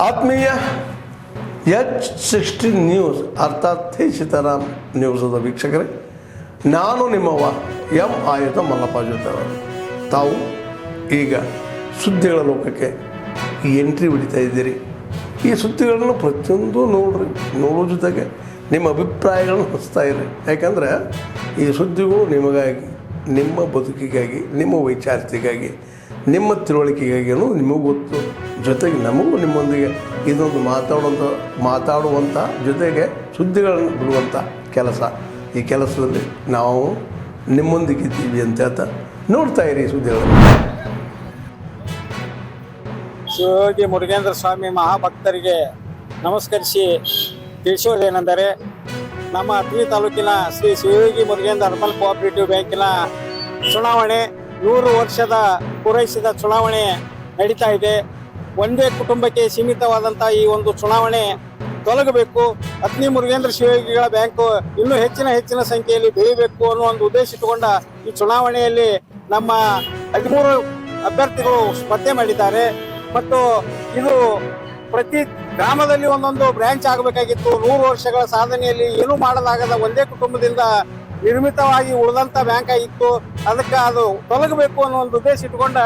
ಆತ್ಮೀಯ H16 news ಅರ್ಥಾತ್ ಥೇ ಸೀತಾರಾಮ್ ನ್ಯೂಸದ ವೀಕ್ಷಕರೇ, ನಾನು ನಿಮ್ಮವ ಎಂ ಆಯುಧ ಮಲ್ಲಪ್ಪ ಜೊತೆಯವರು. ತಾವು ಈಗ ಸುದ್ದಿಗಳ ಲೋಕಕ್ಕೆ ಎಂಟ್ರಿ ಹೊಡಿತಾ ಇದ್ದೀರಿ. ಈ ಸುದ್ದಿಗಳನ್ನು ಪ್ರತಿಯೊಂದು ನೋಡೋ ಜೊತೆಗೆ ನಿಮ್ಮ ಅಭಿಪ್ರಾಯಗಳನ್ನು ಹಚ್ತಾ ಇರಿ. ಯಾಕಂದರೆ ಈ ಸುದ್ದಿಗಳು ನಿಮಗಾಗಿ, ನಿಮ್ಮ ಬದುಕಿಗಾಗಿ, ನಿಮ್ಮ ವೈಚಾರಿಕೆಗಾಗಿ, ನಿಮ್ಮ ತಿಳುವಳಿಕೆಗಾಗಿಯೂ ನಿಮಗೂ ಗೊತ್ತು. ಜೊತೆಗೆ ನಮಗೂ ನಿಮ್ಮೊಂದಿಗೆ ಇದೊಂದು ಮಾತಾಡುವಂಥ ಜೊತೆಗೆ ಸುದ್ದಿಗಳನ್ನು ಬಿಡುವಂಥ ಕೆಲಸ. ಈ ಕೆಲಸದಲ್ಲಿ ನಾವು ನಿಮ್ಮೊಂದಿಗಿದ್ದೀವಿ ಅಂತ ಹೇಳ್ತಾ ನೋಡ್ತಾ ಇರಿ ಸುದ್ದಿಗಳನ್ನು. ಶಿವಯೋಗಿ ಮುರುಘೇಂದ್ರ ಸ್ವಾಮಿ ಮಹಾಭಕ್ತರಿಗೆ ನಮಸ್ಕರಿಸಿ ತಿಳಿಸೋದೇನೆಂದರೆ, ನಮ್ಮ ಅಥಣಿ ತಾಲೂಕಿನ ಶ್ರೀ ಶಿವಯೋಗಿ ಮುರುಘೇಂದ್ರ ಅರ್ಬನ್ ಕೋಆಪರೇಟಿವ್ ಬ್ಯಾಂಕಿನ ಚುನಾವಣೆ 100 ವರ್ಷದ ಪೂರೈಸಿದ ಚುನಾವಣೆ ನಡೀತಾ ಇದೆ. ಒಂದೇ ಕುಟುಂಬಕ್ಕೆ ಸೀಮಿತವಾದಂಥ ಈ ಒಂದು ಚುನಾವಣೆ ತೊಲಗಬೇಕು. ಅಥಣಿ ಮುರುಘೇಂದ್ರ ಶಿವಯೋಗಿಗಳ ಬ್ಯಾಂಕು ಇನ್ನೂ ಹೆಚ್ಚಿನ ಸಂಖ್ಯೆಯಲ್ಲಿ ಬೆಳಿಬೇಕು ಅನ್ನೋ ಒಂದು ಉದ್ದೇಶ ಇಟ್ಟುಕೊಂಡ ಈ ಚುನಾವಣೆಯಲ್ಲಿ ನಮ್ಮ 13 ಅಭ್ಯರ್ಥಿಗಳು ಸ್ಪರ್ಧೆ ಮಾಡಿದ್ದಾರೆ. ಮತ್ತು ಇದು ಪ್ರತಿ ಗ್ರಾಮದಲ್ಲಿ ಒಂದೊಂದು ಬ್ರಾಂಚ್ ಆಗಬೇಕಾಗಿತ್ತು. 100 ವರ್ಷಗಳ ಸಾಧನೆಯಲ್ಲಿ ಏನೂ ಮಾಡಲಾಗದ ಒಂದೇ ಕುಟುಂಬದಿಂದ ನಿರ್ಮಿತವಾಗಿ ಉಳಿದಂಥ ಬ್ಯಾಂಕ್ ಆಗಿತ್ತು. ಅದಕ್ಕೆ ಅದು ತೊಲಗಬೇಕು ಅನ್ನೋ ಒಂದು ಉದ್ದೇಶ ಇಟ್ಕೊಂಡ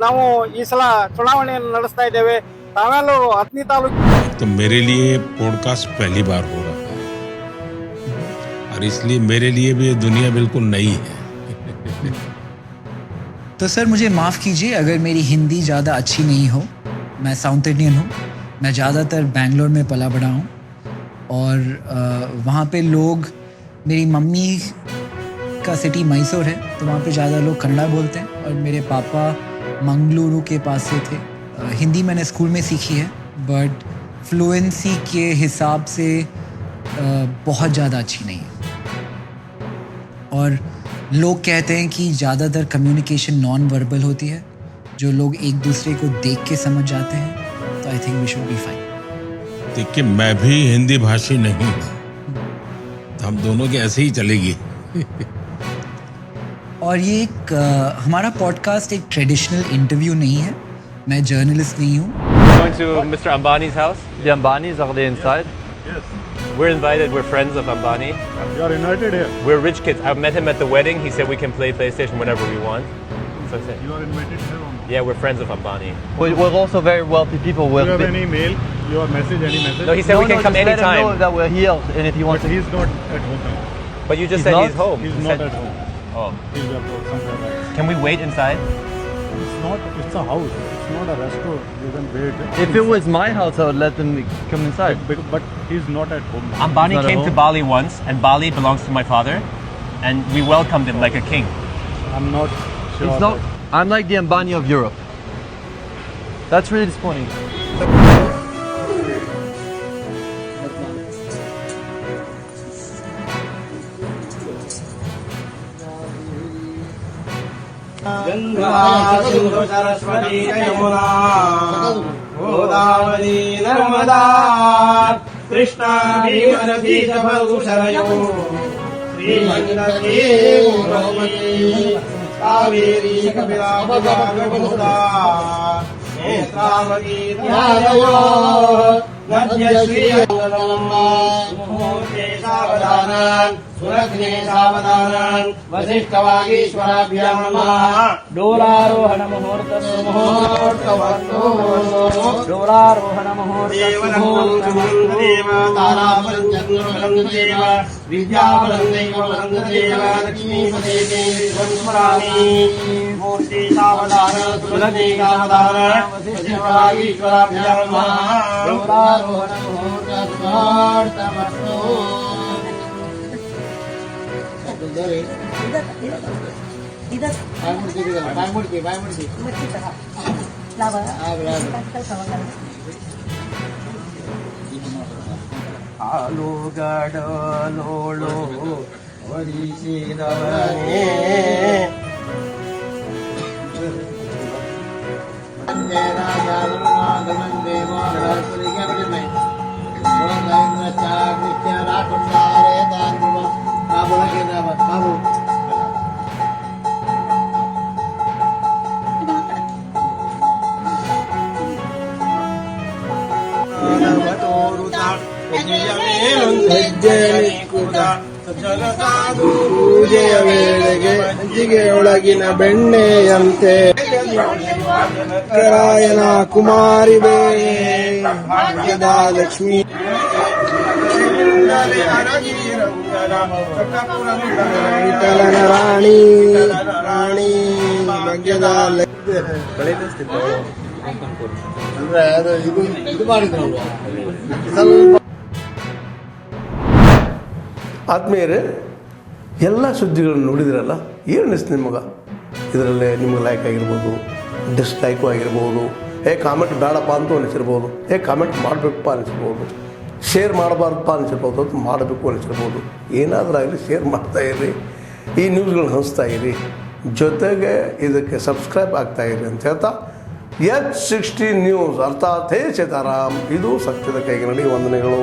ನಾವು ಈ ಸಲ ಚುನಾವಣೆಯನ್ನು ನಡೆಸ್ತಾ ಇದ್ದೇವೆ. ತಾವೆಲ್ಲೂ ಅಥಣಿ ತಾಲೂಕು. तो मेरे लिए पॉडकास्ट पहली बार हो रहा है और इसलिए मेरे लिए भी ये दुनिया बिल्कुल नई है. तो सर मुझे माफ़ कीजिए अगर मेरी हिंदी ज़्यादा अच्छी नहीं हो. मैं साउथ इंडियन हूँ. मैं ज़्यादातर बेंगलोर में पला बड़ा हूँ और वहाँ पे लोग, मेरी मम्मी का सिटी मैसूर है तो वहाँ पे ज़्यादा लोग कन्नड़ा बोलते हैं और मेरे पापा मंगलुरु के पास से थे. हिंदी मैंने स्कूल में सीखी है बट फ्लुएंसी के हिसाब से बहुत ज़्यादा अच्छी नहीं है. और लोग कहते हैं कि ज़्यादातर कम्युनिकेशन नॉन वर्बल होती है, जो लोग एक दूसरे को देख के समझ जाते हैं. तो I think we should be fine. देखिए, मैं भी हिंदी भाषी नहीं हूँ, तो हम दोनों की ऐसे ही चलेगी. और ये एक हमारा पॉडकास्ट एक ट्रेडिशनल इंटरव्यू नहीं है. मैं जर्नलिस्ट नहीं हूँ. Going to Mr. Ambani's house. The Ambanis, are they inside? Yes. We're invited. We're friends of Ambani. You are invited here. We're rich kids. I met him at the wedding. He said we can play PlayStation whenever we want. So I said, You are invited here or not? yeah, we're friends of Ambani. We're also very wealthy people. Do you have any mail? Your message? Any message? No, he said we can come just let him know anytime. that we're here, and if he wants But to. he's not at home now. But you just He's said not? he's home. He's You not said- at home. Oh, He's abroad somewhere else. can we wait inside? It's a house. It's not a restaurant. You can wait. If it was my house, I would let them come inside. But he's not at home. Ambani He's not at came to home? Bali once, and Bali belongs to my father, and we welcomed him like a king. I'm not sure. It's not. I'm like the Ambani of Europe. That's really disappointing. Sindhu Saraswati Yamuna Godavari Narmada Krishna भीमनदी जलधरयो Shrimati Kaveri Kapila Netravati नद्यश्री मुहूर्ते सावधान सुरग्ने सावधान वसिष्ठवागीश्वराभ्यां नमः. डोलारोहण मुहूर्त डोलारोहण मुहूर्त ताराबलंदेव विद्याबलंदेव लक्ष्मीपते स्मरामि. मूर्ति सावधान सुरग्ने सावधान वसिष्ठवागीश्वराभ्यां नमः. डोलारोहण मुहूर्त ಆಲೂಗಡಲೋಳು ವರಿಸಿದವನೇ बाबू ಹೆಜ್ಜೆ ನಿಕ್ಕುತ ಪೂಜೆಯ ವೇಳೆಗೆ ಹೆಜ್ಜೆಗೆ ಒಳಗಿನ ಬೆಣ್ಣೆಯಂತೆ ರಾಯನ ಕುಮಾರಿ ಭಾಗ್ಯದ ಲಕ್ಷ್ಮೀ ವಿಠಲನ ರಾಣಿ ರಾಣಿ ಭಾಗ್ಯದ ಅಂದ್ರೆ ಅದು ಇದು ಮಾಡಿದ್ರಲ್ವಾ ಸ್ವಲ್ಪ ಆತ್ಮೀಯರೇ, ಎಲ್ಲ ಸುದ್ದಿಗಳನ್ನು ನೋಡಿದ್ರಲ್ಲ, ಏನು ಅನಿಸ್ತು ನಿಮಗೆ? ಇದರಲ್ಲೇ ನಿಮ್ಗೆ ಲೈಕ್ ಆಗಿರ್ಬೋದು, ಡಿಸ್ಲೈಕು ಆಗಿರ್ಬೋದು, ಕಾಮೆಂಟ್ ಬೇಡಪ್ಪ ಅಂತೂ ಅನಿಸಿರ್ಬೋದು, ಕಾಮೆಂಟ್ ಮಾಡಬೇಕಪ್ಪ ಅನಿಸಿರ್ಬೋದು, ಶೇರ್ ಮಾಡಬಾರ್ದಪ್ಪ ಅನಿಸಿರ್ಬೋದು, ಅದು ಮಾಡಬೇಕು ಅನಿಸಿರ್ಬೋದು. ಏನಾದರೂ ಆಗಲಿ ಶೇರ್ ಮಾಡ್ತಾಯಿರಿ, ಈ ನ್ಯೂಸ್ಗಳನ್ನ ಹಂಚ್ತಾ ಇರಿ, ಜೊತೆಗೆ ಇದಕ್ಕೆ ಸಬ್ಸ್ಕ್ರೈಬ್ ಆಗ್ತಾಯಿರಿ ಅಂತ ಹೇಳ್ತಾ H16 ನ್ಯೂಸ್ ಅರ್ಥಾತ್ ಹೇ ಸೀತಾರಾಮ್, ಇದು ಸತ್ಯದ ಕೈಗೆ ನಡಿ. ವಂದನೆಗಳು.